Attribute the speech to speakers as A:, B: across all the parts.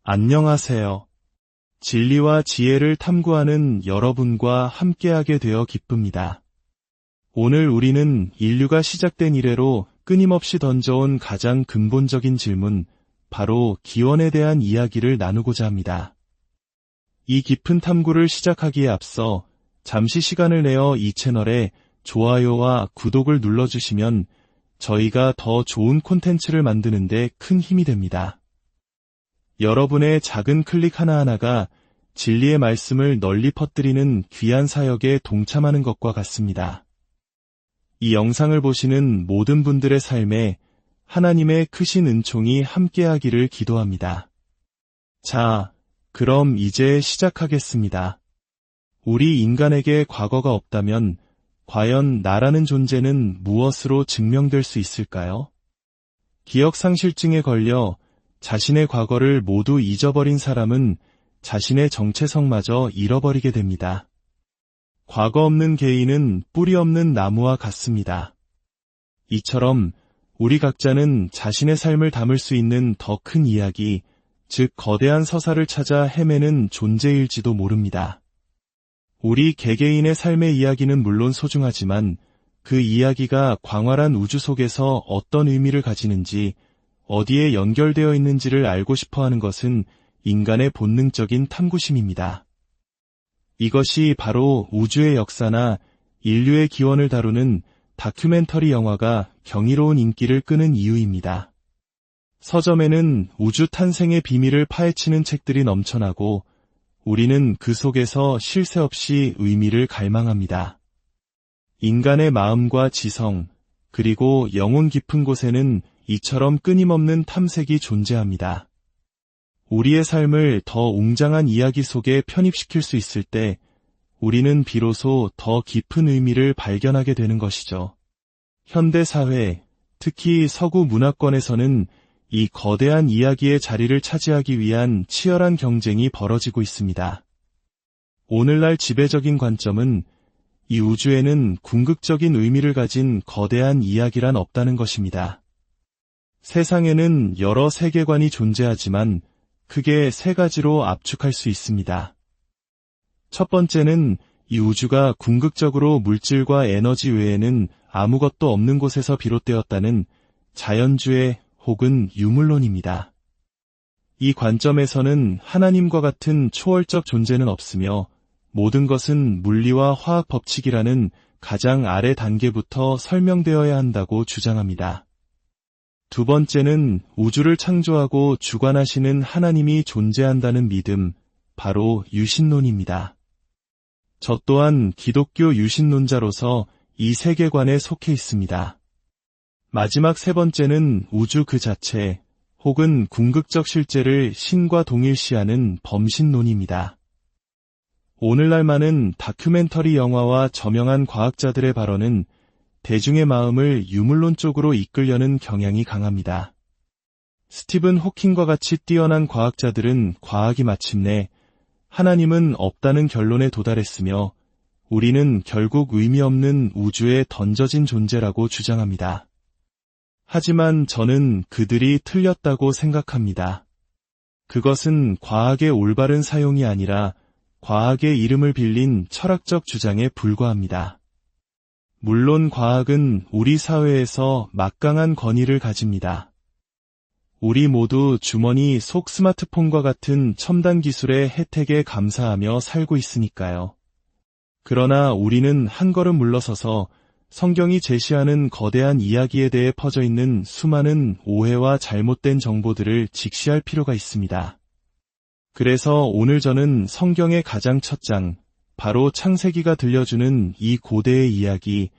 A: 안녕하세요. 진리와 지혜를 탐구하는 여러분과 함께하게 되어 기쁩니다. 오늘 우리는 인류가 시작된 이래로 끊임없이 던져온 가장 근본적인 질문, 바로 기원에 대한 이야기를 나누고자 합니다. 이 깊은 탐구를 시작하기에 앞서 잠시 시간을 내어 이 채널에 좋아요와 구독을 눌러주시면 저희가 더 좋은 콘텐츠를 만드는 데 큰 힘이 됩니다. 여러분의 작은 클릭 하나하나가 진리의 말씀을 널리 퍼뜨리는 귀한 사역에 동참하는 것과 같습니다. 이 영상을 보시는 모든 분들의 삶에 하나님의 크신 은총이 함께하기를 기도합니다. 자, 그럼 이제 시작하겠습니다. 우리 인간에게 과거가 없다면 과연 나라는 존재는 무엇으로 증명될 수 있을까요? 기억상실증에 걸려 자신의 과거를 모두 잊어버린 사람은 자신의 정체성마저 잃어버리게 됩니다. 과거 없는 개인은 뿌리 없는 나무와 같습니다. 이처럼 우리 각자는 자신의 삶을 담을 수 있는 더 큰 이야기, 즉 거대한 서사를 찾아 헤매는 존재일지도 모릅니다. 우리 개개인의 삶의 이야기는 물론 소중하지만 그 이야기가 광활한 우주 속에서 어떤 의미를 가지는지, 어디에 연결되어 있는지를 알고 싶어하는 것은 인간의 본능적인 탐구심입니다. 이것이 바로 우주의 역사나 인류의 기원을 다루는 다큐멘터리 영화가 경이로운 인기를 끄는 이유입니다. 서점에는 우주 탄생의 비밀을 파헤치는 책들이 넘쳐나고 우리는 그 속에서 쉴 새 없이 의미를 갈망합니다. 인간의 마음과 지성, 그리고 영혼 깊은 곳에는 이처럼 끊임없는 탐색이 존재합니다. 우리의 삶을 더 웅장한 이야기 속에 편입시킬 수 있을 때 우리는 비로소 더 깊은 의미를 발견하게 되는 것이죠. 현대사회, 특히 서구 문화권에서는 이 거대한 이야기의 자리를 차지하기 위한 치열한 경쟁이 벌어지고 있습니다. 오늘날 지배적인 관점은 이 우주에는 궁극적인 의미를 가진 거대한 이야기란 없다는 것입니다. 세상에는 여러 세계관이 존재하지만 크게 세 가지로 압축할 수 있습니다. 첫 번째는 이 우주가 궁극적으로 물질과 에너지 외에는 아무것도 없는 곳에서 비롯되었다는 자연주의 혹은 유물론입니다. 이 관점에서는 하나님과 같은 초월적 존재는 없으며 모든 것은 물리와 화학 법칙이라는 가장 아래 단계부터 설명되어야 한다고 주장합니다. 두 번째는 우주를 창조하고 주관하시는 하나님이 존재한다는 믿음, 바로 유신론입니다. 저 또한 기독교 유신론자로서 이 세계관에 속해 있습니다. 마지막 세 번째는 우주 그 자체, 혹은 궁극적 실제를 신과 동일시하는 범신론입니다. 오늘날 많은 다큐멘터리 영화와 저명한 과학자들의 발언은 대중의 마음을 유물론 쪽으로 이끌려는 경향이 강합니다. 스티븐 호킹과 같이 뛰어난 과학자들은 과학이 마침내 하나님은 없다는 결론에 도달했으며 우리는 결국 의미 없는 우주에 던져진 존재라고 주장합니다. 하지만 저는 그들이 틀렸다고 생각합니다. 그것은 과학의 올바른 사용이 아니라 과학의 이름을 빌린 철학적 주장에 불과합니다. 물론 과학은 우리 사회에서 막강한 권위를 가집니다. 우리 모두 주머니 속 스마트폰과 같은 첨단 기술의 혜택에 감사하며 살고 있으니까요. 그러나 우리는 한 걸음 물러서서 성경이 제시하는 거대한 이야기에 대해 퍼져 있는 수많은 오해와 잘못된 정보들을 직시할 필요가 있습니다. 그래서 오늘 저는 성경의 가장 첫 장, 바로 창세기가 들려주는 이 고대의 이야기,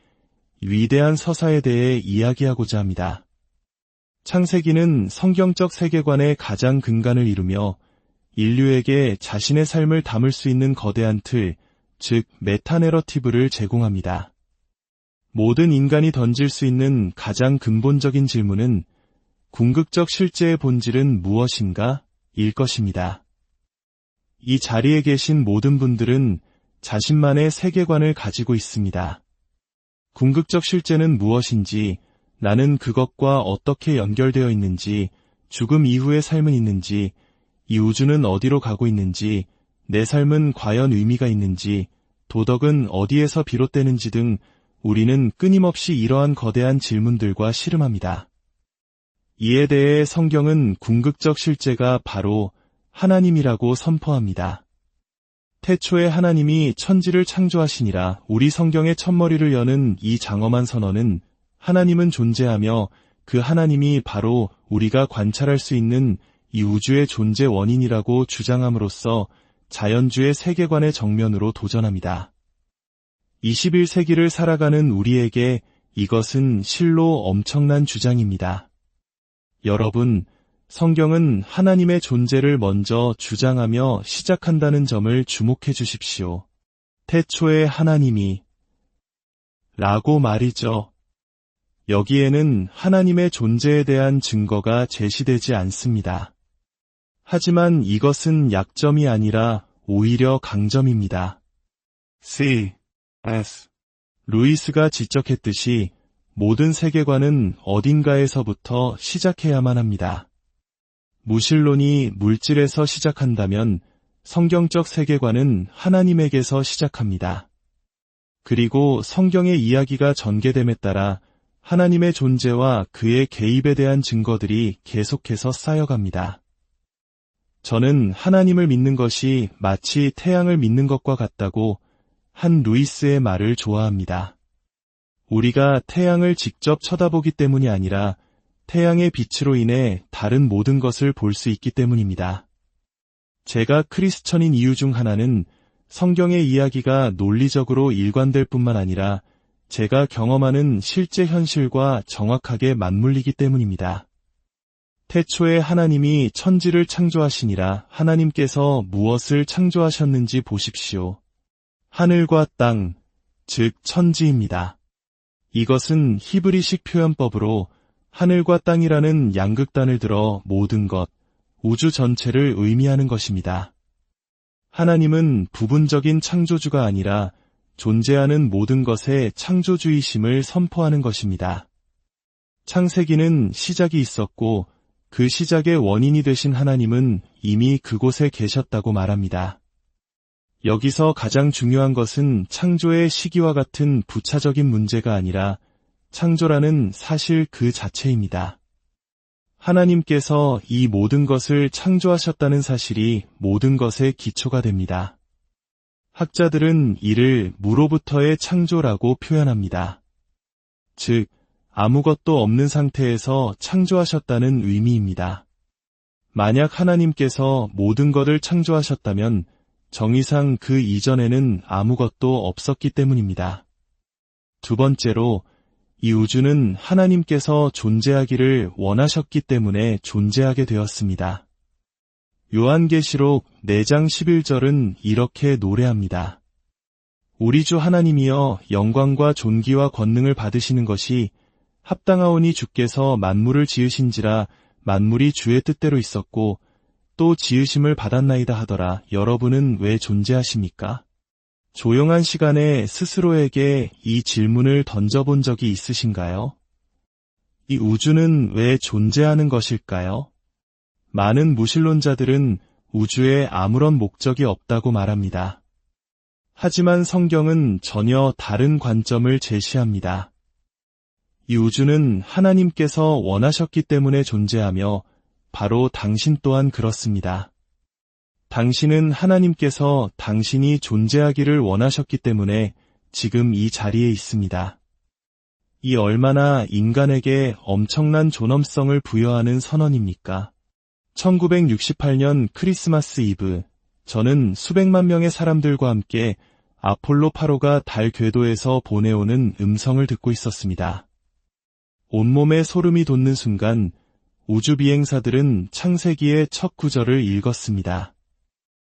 A: 위대한 서사에 대해 이야기하고자 합니다. 창세기는 성경적 세계관의 가장 근간을 이루며 인류에게 자신의 삶을 담을 수 있는 거대한 틀, 즉 메타내러티브를 제공합니다. 모든 인간이 던질 수 있는 가장 근본적인 질문은 궁극적 실제의 본질은 무엇인가? 일 것입니다. 이 자리에 계신 모든 분들은 자신만의 세계관을 가지고 있습니다. 궁극적 실제는 무엇인지, 나는 그것과 어떻게 연결되어 있는지, 죽음 이후의 삶은 있는지, 이 우주는 어디로 가고 있는지, 내 삶은 과연 의미가 있는지, 도덕은 어디에서 비롯되는지 등 우리는 끊임없이 이러한 거대한 질문들과 씨름합니다. 이에 대해 성경은 궁극적 실제가 바로 하나님이라고 선포합니다. 태초에 하나님이 천지를 창조하시니라. 우리 성경의 첫머리를 여는 이 장엄한 선언은 하나님은 존재하며 그 하나님이 바로 우리가 관찰할 수 있는 이 우주의 존재 원인이라고 주장함으로써 자연주의 세계관의 정면으로 도전합니다. 21세기를 살아가는 우리에게 이것은 실로 엄청난 주장입니다. 여러분, 성경은 하나님의 존재를 먼저 주장하며 시작한다는 점을 주목해 주십시오. 태초에 하나님이 라고 말이죠. 여기에는 하나님의 존재에 대한 증거가 제시되지 않습니다. 하지만 이것은 약점이 아니라 오히려 강점입니다. C.S. 루이스가 지적했듯이 모든 세계관은 어딘가에서부터 시작해야만 합니다. 무신론이 물질에서 시작한다면 성경적 세계관은 하나님에게서 시작합니다. 그리고 성경의 이야기가 전개됨에 따라 하나님의 존재와 그의 개입에 대한 증거들이 계속해서 쌓여갑니다. 저는 하나님을 믿는 것이 마치 태양을 믿는 것과 같다고 한 루이스의 말을 좋아합니다. 우리가 태양을 직접 쳐다보기 때문이 아니라 태양의 빛으로 인해 다른 모든 것을 볼 수 있기 때문입니다. 제가 크리스천인 이유 중 하나는 성경의 이야기가 논리적으로 일관될 뿐만 아니라 제가 경험하는 실제 현실과 정확하게 맞물리기 때문입니다. 태초에 하나님이 천지를 창조하시니라. 하나님께서 무엇을 창조하셨는지 보십시오. 하늘과 땅, 즉 천지입니다. 이것은 히브리식 표현법으로 하늘과 땅이라는 양극단을 들어 모든 것, 우주 전체를 의미하는 것입니다. 하나님은 부분적인 창조주가 아니라 존재하는 모든 것의 창조주이심을 선포하는 것입니다. 창세기는 시작이 있었고 그 시작의 원인이 되신 하나님은 이미 그곳에 계셨다고 말합니다. 여기서 가장 중요한 것은 창조의 시기와 같은 부차적인 문제가 아니라 창조라는 사실 그 자체입니다. 하나님께서 이 모든 것을 창조하셨다는 사실이 모든 것의 기초가 됩니다. 학자들은 이를 무로부터의 창조라고 표현합니다. 즉, 아무것도 없는 상태에서 창조하셨다는 의미입니다. 만약 하나님께서 모든 것을 창조하셨다면 정의상 그 이전에는 아무것도 없었기 때문입니다. 두 번째로, 이 우주는 하나님께서 존재하기를 원하셨기 때문에 존재하게 되었습니다. 요한계시록 4장 11절은 이렇게 노래합니다. 우리 주 하나님이여 영광과 존귀와 권능을 받으시는 것이 합당하오니 주께서 만물을 지으신지라 만물이 주의 뜻대로 있었고 또 지으심을 받았나이다 하더라. 여러분은 왜 존재하십니까? 조용한 시간에 스스로에게 이 질문을 던져본 적이 있으신가요? 이 우주는 왜 존재하는 것일까요? 많은 무신론자들은 우주에 아무런 목적이 없다고 말합니다. 하지만 성경은 전혀 다른 관점을 제시합니다. 이 우주는 하나님께서 원하셨기 때문에 존재하며 바로 당신 또한 그렇습니다. 당신은 하나님께서 당신이 존재하기를 원하셨기 때문에 지금 이 자리에 있습니다. 이 얼마나 인간에게 엄청난 존엄성을 부여하는 선언입니까? 1968년 크리스마스 이브, 저는 수백만 명의 사람들과 함께 아폴로 8호가 달 궤도에서 보내오는 음성을 듣고 있었습니다. 온몸에 소름이 돋는 순간 우주 비행사들은 창세기의 첫 구절을 읽었습니다.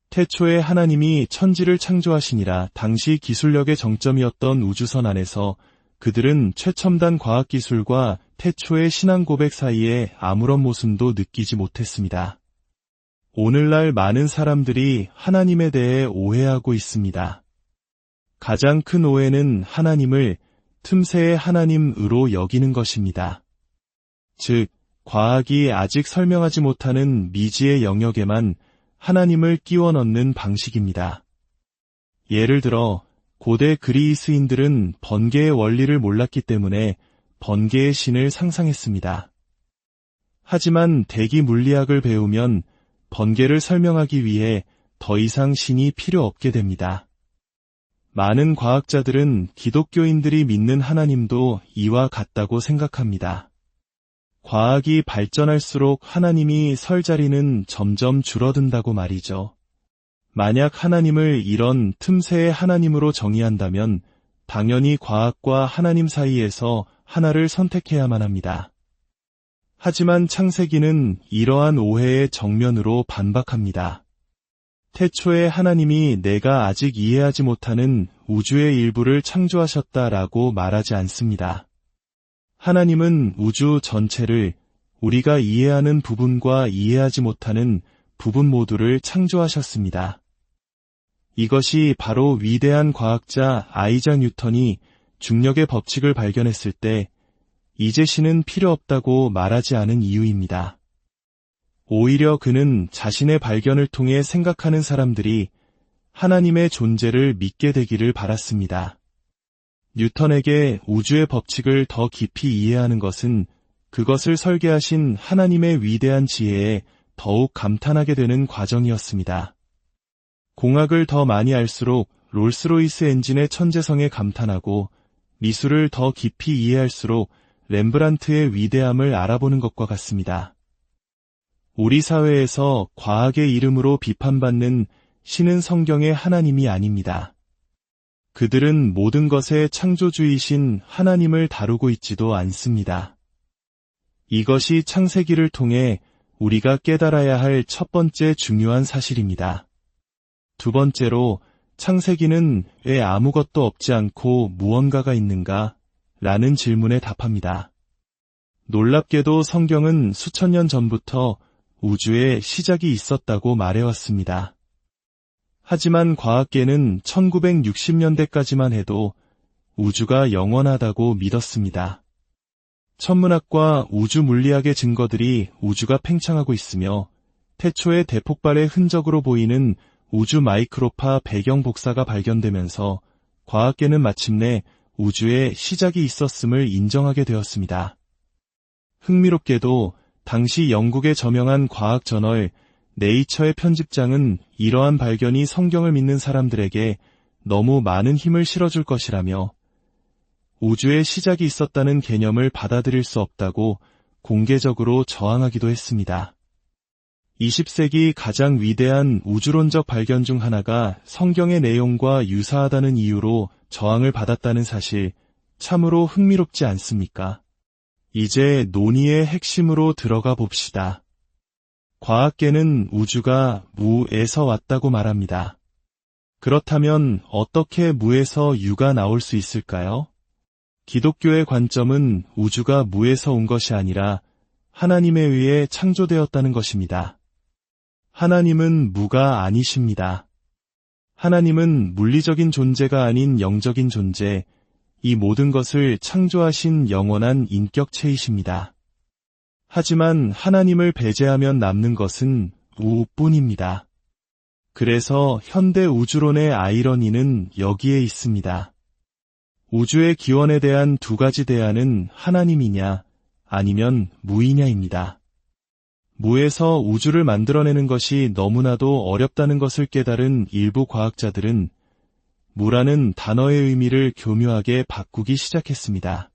A: 태초에 하나님이 천지를 창조하시니라. 당시 기술력의 정점이었던 우주선 안에서 그들은 최첨단 과학기술과 태초의 신앙 고백 사이에 아무런 모순도 느끼지 못했습니다. 오늘날 많은 사람들이 하나님에 대해 오해하고 있습니다. 가장 큰 오해는 하나님을 틈새의 하나님으로 여기는 것입니다. 즉, 과학이 아직 설명하지 못하는 미지의 영역에만 하나님을 끼워 넣는 방식입니다. 예를 들어 고대 그리스인들은 번개의 원리를 몰랐기 때문에 번개의 신을 상상했습니다. 하지만 대기 물리학을 배우면 번개를 설명하기 위해 더 이상 신이 필요 없게 됩니다. 많은 과학자들은 기독교인들이 믿는 하나님도 이와 같다고 생각합니다. 과학이 발전할수록 하나님이 설 자리는 점점 줄어든다고 말이죠. 만약 하나님을 이런 틈새의 하나님으로 정의한다면 당연히 과학과 하나님 사이에서 하나를 선택해야만 합니다. 하지만 창세기는 이러한 오해의 정면으로 반박합니다. 태초에 하나님이 내가 아직 이해하지 못하는 우주의 일부를 창조하셨다라고 말하지 않습니다. 하나님은 우주 전체를 우리가 이해하는 부분과 이해하지 못하는 부분 모두를 창조하셨습니다. 이것이 바로 위대한 과학자 아이작 뉴턴이 중력의 법칙을 발견했을 때 이제 신은 필요 없다고 말하지 않은 이유입니다. 오히려 그는 자신의 발견을 통해 생각하는 사람들이 하나님의 존재를 믿게 되기를 바랐습니다. 뉴턴에게 우주의 법칙을 더 깊이 이해하는 것은 그것을 설계하신 하나님의 위대한 지혜에 더욱 감탄하게 되는 과정이었습니다. 공학을 더 많이 알수록 롤스로이스 엔진의 천재성에 감탄하고 미술을 더 깊이 이해할수록 렘브란트의 위대함을 알아보는 것과 같습니다. 우리 사회에서 과학의 이름으로 비판받는 신은 성경의 하나님이 아닙니다. 그들은 모든 것의 창조주이신 하나님을 다루고 있지도 않습니다. 이것이 창세기를 통해 우리가 깨달아야 할 첫 번째 중요한 사실입니다. 두 번째로, 창세기는 왜 아무것도 없지 않고 무언가가 있는가? 라는 질문에 답합니다. 놀랍게도 성경은 수천 년 전부터 우주에 시작이 있었다고 말해왔습니다. 하지만 과학계는 1960년대까지만 해도 우주가 영원하다고 믿었습니다. 천문학과 우주 물리학의 증거들이 우주가 팽창하고 있으며 태초의 대폭발의 흔적으로 보이는 우주 마이크로파 배경 복사가 발견되면서 과학계는 마침내 우주에 시작이 있었음을 인정하게 되었습니다. 흥미롭게도 당시 영국의 저명한 과학 저널 네이처의 편집장은 이러한 발견이 성경을 믿는 사람들에게 너무 많은 힘을 실어줄 것이라며 우주에 시작이 있었다는 개념을 받아들일 수 없다고 공개적으로 저항하기도 했습니다. 20세기 가장 위대한 우주론적 발견 중 하나가 성경의 내용과 유사하다는 이유로 저항을 받았다는 사실, 참으로 흥미롭지 않습니까? 이제 논의의 핵심으로 들어가 봅시다. 과학계는 우주가 무에서 왔다고 말합니다. 그렇다면 어떻게 무에서 유가 나올 수 있을까요? 기독교의 관점은 우주가 무에서 온 것이 아니라 하나님에 의해 창조되었다는 것입니다. 하나님은 무가 아니십니다. 하나님은 물리적인 존재가 아닌 영적인 존재, 이 모든 것을 창조하신 영원한 인격체이십니다. 하지만 하나님을 배제하면 남는 것은 우뿐입니다. 그래서 현대 우주론의 아이러니는 여기에 있습니다. 우주의 기원에 대한 두 가지 대안은 하나님이냐 아니면 무이냐입니다. 무에서 우주를 만들어내는 것이 너무나도 어렵다는 것을 깨달은 일부 과학자들은 무라는 단어의 의미를 교묘하게 바꾸기 시작했습니다.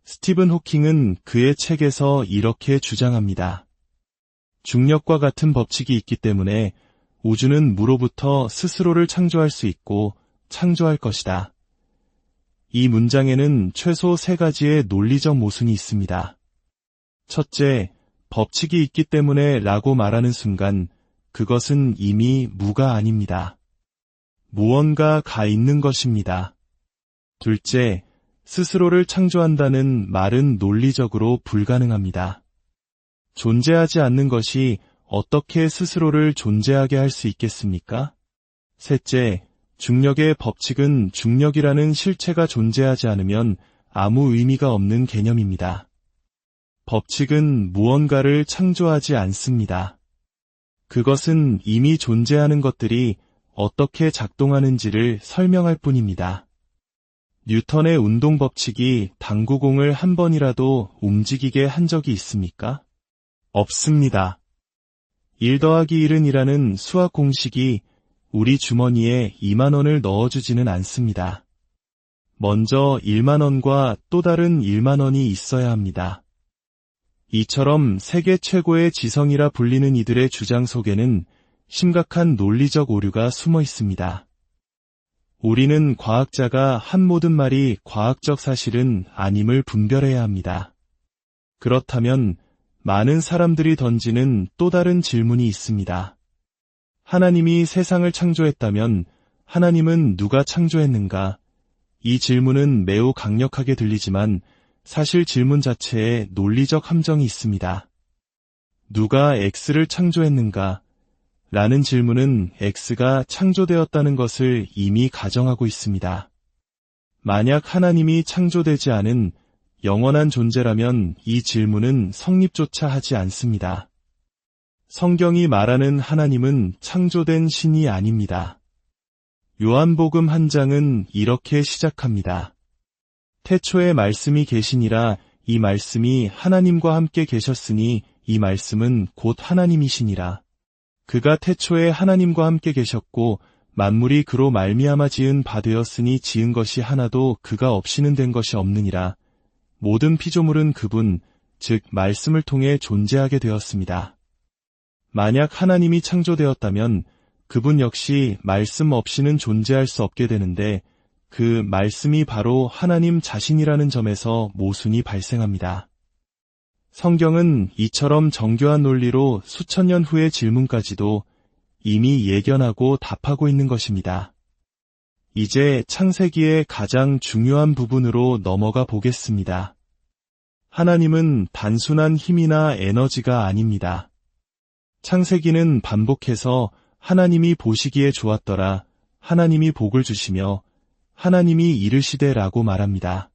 A: 스티븐 호킹은 그의 책에서 이렇게 주장합니다. 중력과 같은 법칙이 있기 때문에 우주는 무로부터 스스로를 창조할 수 있고 창조할 것이다. 이 문장에는 최소 세 가지의 논리적 모순이 있습니다. 첫째, 법칙이 있기 때문에 라고 말하는 순간 그것은 이미 무가 아닙니다. 무언가가 있는 것입니다. 둘째, 스스로를 창조한다는 말은 논리적으로 불가능합니다. 존재하지 않는 것이 어떻게 스스로를 존재하게 할 수 있겠습니까? 셋째, 중력의 법칙은 중력이라는 실체가 존재하지 않으면 아무 의미가 없는 개념입니다. 법칙은 무언가를 창조하지 않습니다. 그것은 이미 존재하는 것들이 어떻게 작동하는지를 설명할 뿐입니다. 뉴턴의 운동 법칙이 당구공을 한 번이라도 움직이게 한 적이 있습니까? 없습니다. 1 더하기 1은 수학 공식이 우리 주머니에 2만 원을 넣어주지는 않습니다. 먼저 1만 원과 또 다른 1만 원이 있어야 합니다. 이처럼 세계 최고의 지성이라 불리는 이들의 주장 속에는 심각한 논리적 오류가 숨어 있습니다. 우리는 과학자가 한 모든 말이 과학적 사실은 아님을 분별해야 합니다. 그렇다면 많은 사람들이 던지는 또 다른 질문이 있습니다. 하나님이 세상을 창조했다면 하나님은 누가 창조했는가? 이 질문은 매우 강력하게 들리지만 사실 질문 자체에 논리적 함정이 있습니다. 누가 X를 창조했는가? 라는 질문은 X가 창조되었다는 것을 이미 가정하고 있습니다. 만약 하나님이 창조되지 않은 영원한 존재라면 이 질문은 성립조차 하지 않습니다. 성경이 말하는 하나님은 창조된 신이 아닙니다. 요한복음 1장은 이렇게 시작합니다. 태초에 말씀이 계시니라. 이 말씀이 하나님과 함께 계셨으니 이 말씀은 곧 하나님이시니라. 그가 태초에 하나님과 함께 계셨고 만물이 그로 말미암아 지은 바 되었으니 지은 것이 하나도 그가 없이는 된 것이 없느니라. 모든 피조물은 그분, 즉 말씀을 통해 존재하게 되었습니다. 만약 하나님이 창조되었다면 그분 역시 말씀 없이는 존재할 수 없게 되는데 그 말씀이 바로 하나님 자신이라는 점에서 모순이 발생합니다. 성경은 이처럼 정교한 논리로 수천 년 후의 질문까지도 이미 예견하고 답하고 있는 것입니다. 이제 창세기의 가장 중요한 부분으로 넘어가 보겠습니다. 하나님은 단순한 힘이나 에너지가 아닙니다. 창세기는 반복해서 하나님이 보시기에 좋았더라, 하나님이 복을 주시며 하나님이 이르시되라고 말합니다.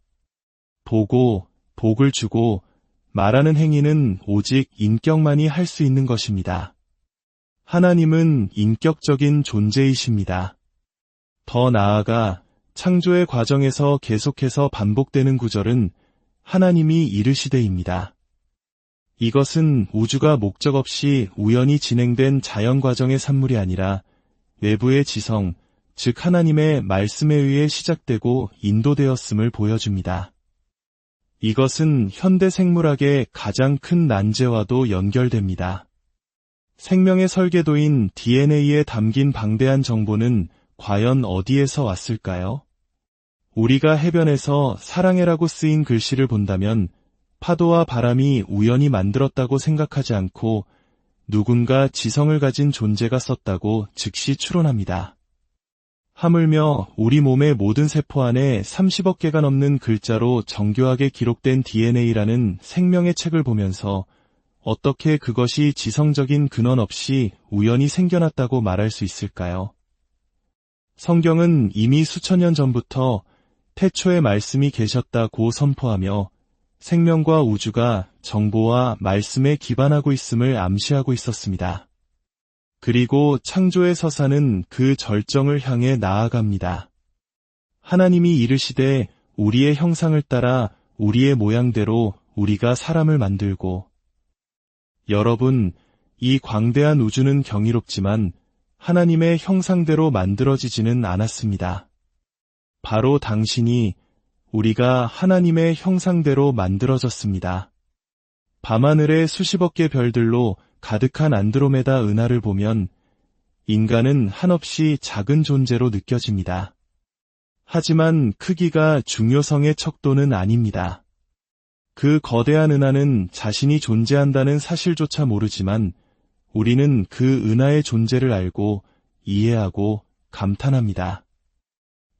A: 보고, 복을 주고 말하는 행위는 오직 인격만이 할 수 있는 것입니다. 하나님은 인격적인 존재이십니다. 더 나아가 창조의 과정에서 계속해서 반복되는 구절은 하나님이 이르시되입니다. 이것은 우주가 목적 없이 우연히 진행된 자연 과정의 산물이 아니라 외부의 지성, 즉 하나님의 말씀에 의해 시작되고 인도되었음을 보여줍니다. 이것은 현대 생물학의 가장 큰 난제와도 연결됩니다. 생명의 설계도인 DNA에 담긴 방대한 정보는 과연 어디에서 왔을까요? 우리가 해변에서 사랑해라고 쓰인 글씨를 본다면 파도와 바람이 우연히 만들었다고 생각하지 않고 누군가 지성을 가진 존재가 썼다고 즉시 추론합니다. 하물며 우리 몸의 모든 세포 안에 30억 개가 넘는 글자로 정교하게 기록된 DNA라는 생명의 책을 보면서 어떻게 그것이 지성적인 근원 없이 우연히 생겨났다고 말할 수 있을까요? 성경은 이미 수천 년 전부터 태초에 말씀이 계셨다고 선포하며 생명과 우주가 정보와 말씀에 기반하고 있음을 암시하고 있었습니다. 그리고 창조의 서사는 그 절정을 향해 나아갑니다. 하나님이 이르시되 우리의 형상을 따라 우리의 모양대로 우리가 사람을 만들고. 여러분, 이 광대한 우주는 경이롭지만 하나님의 형상대로 만들어지지는 않았습니다. 바로 당신이 우리가 하나님의 형상대로 만들어졌습니다. 밤하늘의 수십억 개 별들로 가득한 안드로메다 은하를 보면 인간은 한없이 작은 존재로 느껴집니다. 하지만 크기가 중요성의 척도는 아닙니다. 그 거대한 은하는 자신이 존재한다는 사실조차 모르지만 우리는 그 은하의 존재를 알고 이해하고 감탄합니다.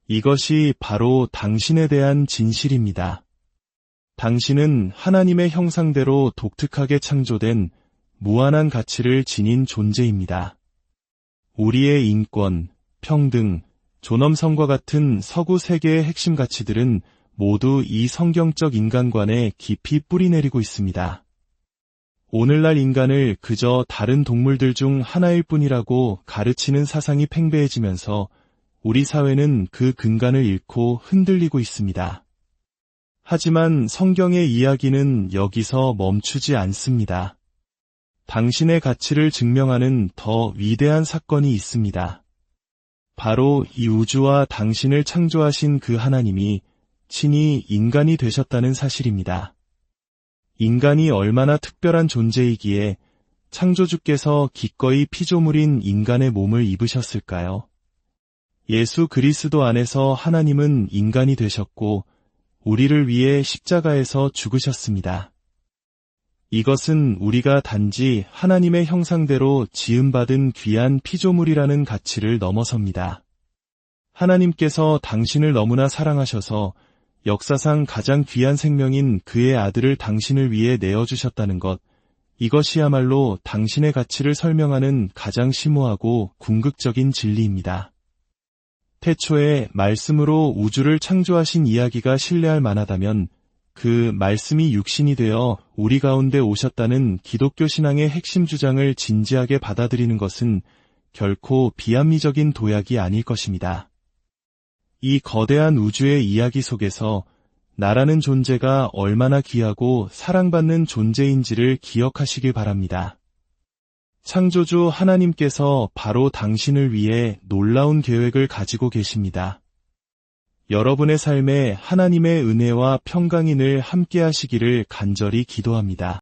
A: 이것이 바로 당신에 대한 진실입니다. 당신은 하나님의 형상대로 독특하게 창조된 무한한 가치를 지닌 존재입니다. 우리의 인권, 평등, 존엄성과 같은 서구 세계의 핵심 가치들은 모두 이 성경적 인간관에 깊이 뿌리내리고 있습니다. 오늘날 인간을 그저 다른 동물들 중 하나일 뿐이라고 가르치는 사상이 팽배해지면서 우리 사회는 그 근간을 잃고 흔들리고 있습니다. 하지만 성경의 이야기는 여기서 멈추지 않습니다. 당신의 가치를 증명하는 더 위대한 사건이 있습니다. 바로 이 우주와 당신을 창조하신 그 하나님이 친히 인간이 되셨다는 사실입니다. 인간이 얼마나 특별한 존재이기에 창조주께서 기꺼이 피조물인 인간의 몸을 입으셨을까요? 예수 그리스도 안에서 하나님은 인간이 되셨고 우리를 위해 십자가에서 죽으셨습니다. 이것은 우리가 단지 하나님의 형상대로 지음받은 귀한 피조물이라는 가치를 넘어섭니다. 하나님께서 당신을 너무나 사랑하셔서 역사상 가장 귀한 생명인 그의 아들을 당신을 위해 내어주셨다는 것, 이것이야말로 당신의 가치를 설명하는 가장 심오하고 궁극적인 진리입니다. 태초에 말씀으로 우주를 창조하신 이야기가 신뢰할 만하다면 그 말씀이 육신이 되어 우리 가운데 오셨다는 기독교 신앙의 핵심 주장을 진지하게 받아들이는 것은 결코 비합리적인 도약이 아닐 것입니다. 이 거대한 우주의 이야기 속에서 나라는 존재가 얼마나 귀하고 사랑받는 존재인지를 기억하시길 바랍니다. 창조주 하나님께서 바로 당신을 위해 놀라운 계획을 가지고 계십니다. 여러분의 삶에 하나님의 은혜와 평강이 늘 함께 하시기를 간절히 기도합니다.